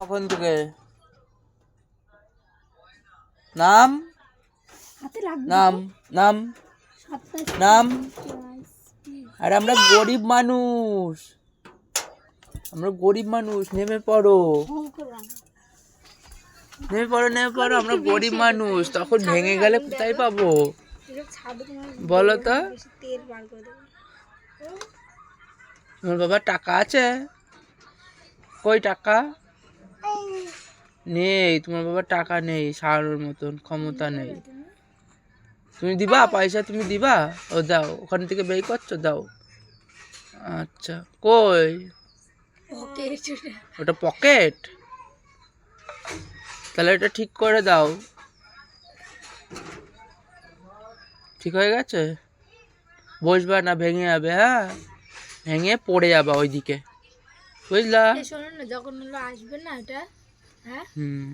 কখন থেকে নাম নাম নাম নাম আরে আমরা গরিব মানুষ নেমে পড়ো আমরা গরিব মানুষ তখন ভেঙে গেলে কোথায় পাবো বলো তো তোমার বাবা টাকা আছে কই টাকা নেই তোমার বাবা টাকা নেই সারানোর মতন ক্ষমতা নেই তুমি দিবা পয়সা তুমি দিবা ও দাও ওখান থেকে বের করছো দাও আচ্ছা কই ওটা পকেট তাহলে এটা ঠিক করে দাও ঠিক হয়ে গেছে বসবা না ভেঙে যাবে হ্যাঁ ভেঙে পড়ে যাবা ওইদিকে বুঝলা শোনো না যখন আসবে না এটা হ্যাঁ হুম